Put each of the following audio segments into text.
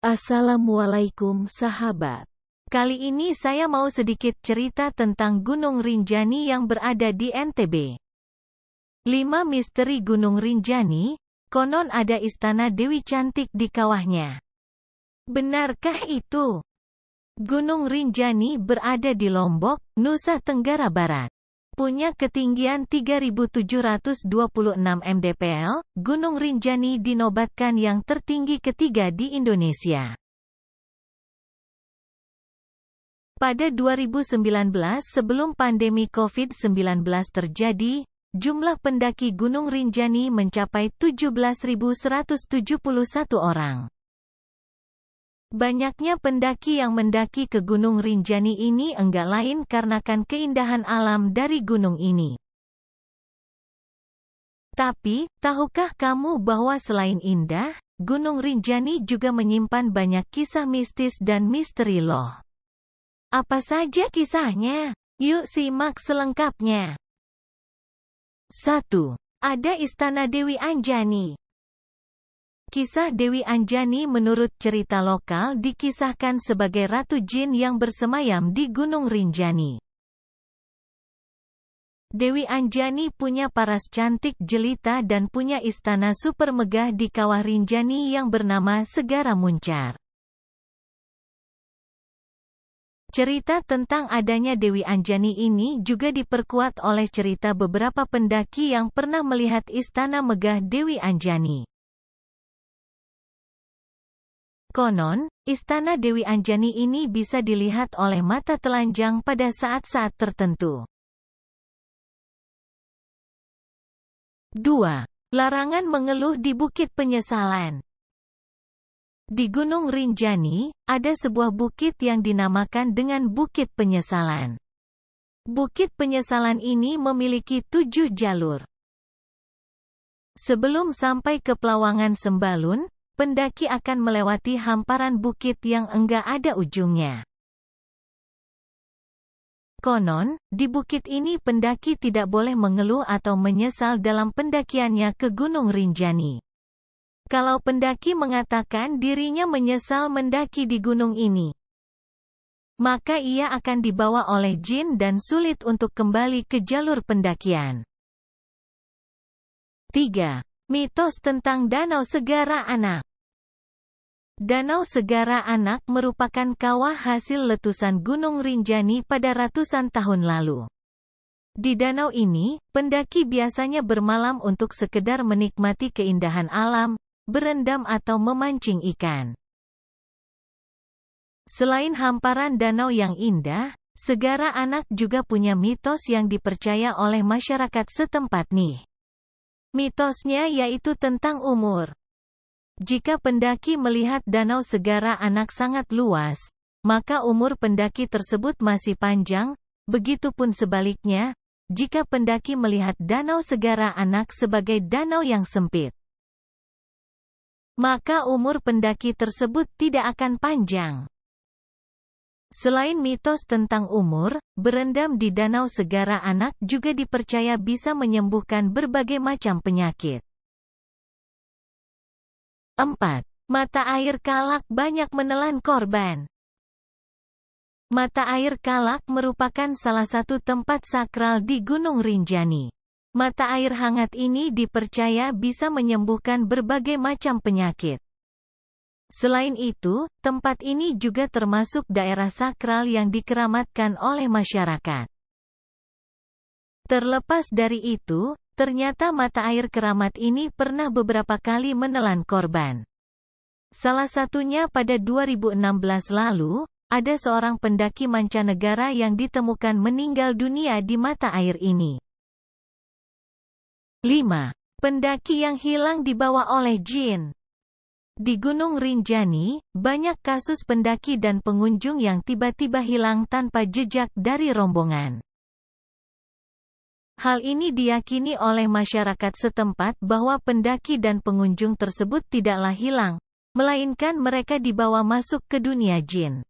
Assalamualaikum sahabat. Kali ini saya mau sedikit cerita tentang Gunung Rinjani yang berada di NTB. 5 misteri Gunung Rinjani, konon ada istana Dewi Cantik di kawahnya. Benarkah itu? Gunung Rinjani berada di Lombok, Nusa Tenggara Barat. Punya ketinggian 3.726 mdpl, Gunung Rinjani dinobatkan yang tertinggi ketiga di Indonesia. Pada 2019 sebelum pandemi COVID-19 terjadi, jumlah pendaki Gunung Rinjani mencapai 17.171 orang. Banyaknya pendaki yang mendaki ke Gunung Rinjani ini enggak lain karenakan keindahan alam dari gunung ini. Tapi, tahukah kamu bahwa selain indah, Gunung Rinjani juga menyimpan banyak kisah mistis dan misteri loh. Apa saja kisahnya? Yuk simak selengkapnya. 1. Ada Istana Dewi Anjani. Kisah Dewi Anjani menurut cerita lokal dikisahkan sebagai ratu jin yang bersemayam di Gunung Rinjani. Dewi Anjani punya paras cantik jelita dan punya istana super megah di kawah Rinjani yang bernama Segara Muncar. Cerita tentang adanya Dewi Anjani ini juga diperkuat oleh cerita beberapa pendaki yang pernah melihat istana megah Dewi Anjani. Konon, istana Dewi Anjani ini bisa dilihat oleh mata telanjang pada saat-saat tertentu. 2. Larangan mengeluh di Bukit Penyesalan. Di Gunung Rinjani, ada sebuah bukit yang dinamakan dengan Bukit Penyesalan. Bukit Penyesalan ini memiliki 7 jalur. Sebelum sampai ke Pelawangan Sembalun, pendaki akan melewati hamparan bukit yang enggak ada ujungnya. Konon, di bukit ini pendaki tidak boleh mengeluh atau menyesal dalam pendakiannya ke Gunung Rinjani. Kalau pendaki mengatakan dirinya menyesal mendaki di gunung ini, maka ia akan dibawa oleh jin dan sulit untuk kembali ke jalur pendakian. 3. Mitos tentang Danau Segara Anak. Danau Segara Anak merupakan kawah hasil letusan Gunung Rinjani pada ratusan tahun lalu. Di danau ini, pendaki biasanya bermalam untuk sekedar menikmati keindahan alam, berendam atau memancing ikan. Selain hamparan danau yang indah, Segara Anak juga punya mitos yang dipercaya oleh masyarakat setempat nih. Mitosnya yaitu tentang umur. Jika pendaki melihat Danau Segara Anak sangat luas, maka umur pendaki tersebut masih panjang, begitupun sebaliknya, jika pendaki melihat Danau Segara Anak sebagai danau yang sempit, maka umur pendaki tersebut tidak akan panjang. Selain mitos tentang umur, berendam di Danau Segara Anak juga dipercaya bisa menyembuhkan berbagai macam penyakit. 4. Mata air Kalak banyak menelan korban. Mata air Kalak merupakan salah satu tempat sakral di Gunung Rinjani. Mata air hangat ini dipercaya bisa menyembuhkan berbagai macam penyakit. Selain itu, tempat ini juga termasuk daerah sakral yang dikeramatkan oleh masyarakat. Terlepas dari itu, ternyata mata air keramat ini pernah beberapa kali menelan korban. Salah satunya pada 2016 lalu, ada seorang pendaki mancanegara yang ditemukan meninggal dunia di mata air ini. 5. Pendaki yang hilang dibawa oleh jin. Di Gunung Rinjani, banyak kasus pendaki dan pengunjung yang tiba-tiba hilang tanpa jejak dari rombongan. Hal ini diyakini oleh masyarakat setempat bahwa pendaki dan pengunjung tersebut tidaklah hilang, melainkan mereka dibawa masuk ke dunia jin.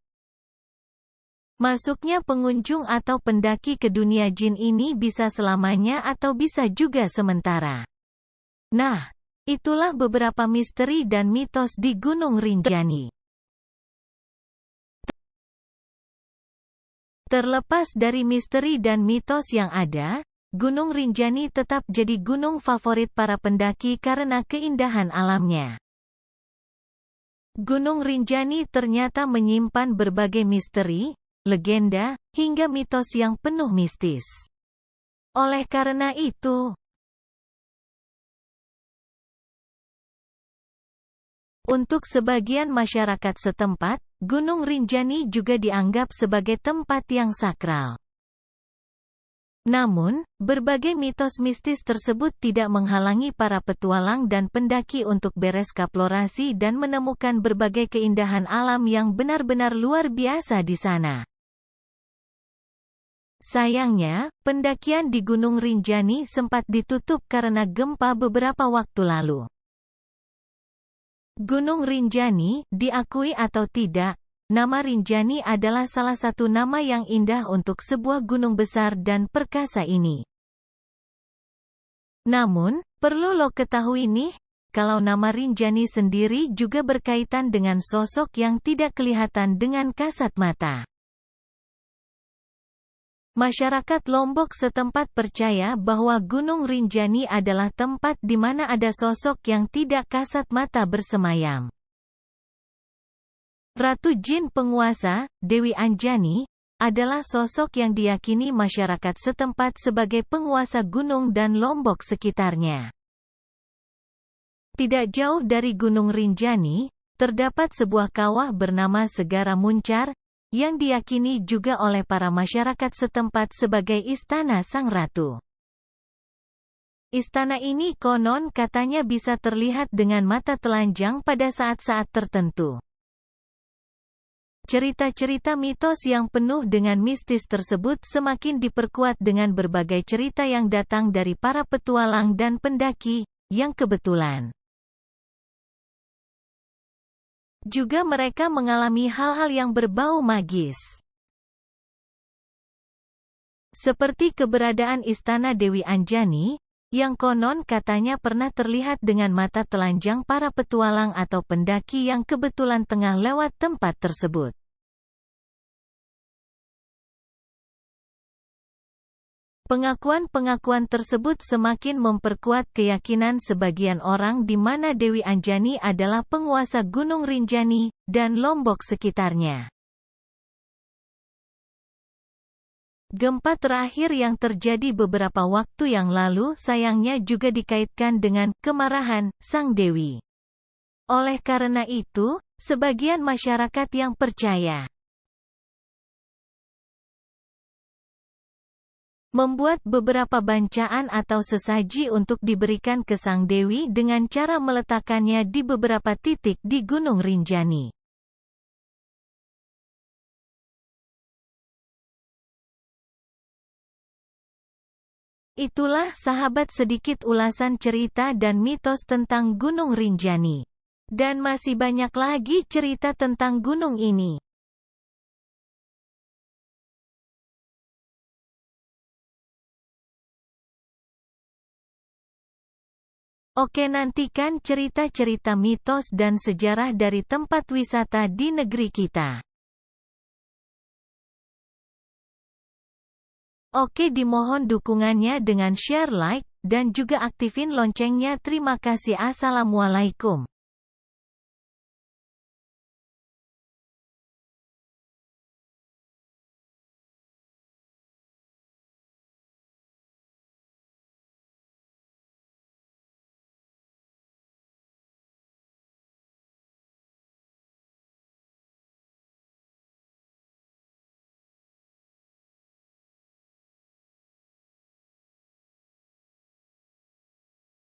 Masuknya pengunjung atau pendaki ke dunia jin ini bisa selamanya atau bisa juga sementara. Nah, itulah beberapa misteri dan mitos di Gunung Rinjani. Terlepas dari misteri dan mitos yang ada, Gunung Rinjani tetap jadi gunung favorit para pendaki karena keindahan alamnya. Gunung Rinjani ternyata menyimpan berbagai misteri, legenda, hingga mitos yang penuh mistis. Oleh karena itu, untuk sebagian masyarakat setempat, Gunung Rinjani juga dianggap sebagai tempat yang sakral. Namun, berbagai mitos mistis tersebut tidak menghalangi para petualang dan pendaki untuk bereksplorasi dan menemukan berbagai keindahan alam yang benar-benar luar biasa di sana. Sayangnya, pendakian di Gunung Rinjani sempat ditutup karena gempa beberapa waktu lalu. Gunung Rinjani, diakui atau tidak, nama Rinjani adalah salah satu nama yang indah untuk sebuah gunung besar dan perkasa ini. Namun, perlu lo ketahui nih, kalau nama Rinjani sendiri juga berkaitan dengan sosok yang tidak kelihatan dengan kasat mata. Masyarakat Lombok setempat percaya bahwa Gunung Rinjani adalah tempat di mana ada sosok yang tidak kasat mata bersemayam. Ratu Jin penguasa, Dewi Anjani, adalah sosok yang diyakini masyarakat setempat sebagai penguasa gunung dan Lombok sekitarnya. Tidak jauh dari Gunung Rinjani, terdapat sebuah kawah bernama Segara Muncar, yang diyakini juga oleh para masyarakat setempat sebagai istana sang ratu. Istana ini konon katanya bisa terlihat dengan mata telanjang pada saat-saat tertentu. Cerita-cerita mitos yang penuh dengan mistis tersebut semakin diperkuat dengan berbagai cerita yang datang dari para petualang dan pendaki, yang kebetulan juga mereka mengalami hal-hal yang berbau magis. Seperti keberadaan Istana Dewi Anjani, yang konon katanya pernah terlihat dengan mata telanjang para petualang atau pendaki yang kebetulan tengah lewat tempat tersebut. Pengakuan-pengakuan tersebut semakin memperkuat keyakinan sebagian orang di mana Dewi Anjani adalah penguasa Gunung Rinjani, dan Lombok sekitarnya. Gempa terakhir yang terjadi beberapa waktu yang lalu sayangnya juga dikaitkan dengan kemarahan sang dewi. Oleh karena itu, sebagian masyarakat yang percaya membuat beberapa bancaan atau sesaji untuk diberikan ke sang dewi dengan cara meletakkannya di beberapa titik di Gunung Rinjani. Itulah sahabat sedikit ulasan cerita dan mitos tentang Gunung Rinjani. Dan masih banyak lagi cerita tentang gunung ini. Oke, nantikan cerita-cerita mitos dan sejarah dari tempat wisata di negeri kita. Oke, dimohon dukungannya dengan share, like, dan juga aktifin loncengnya. Terima kasih. Assalamualaikum.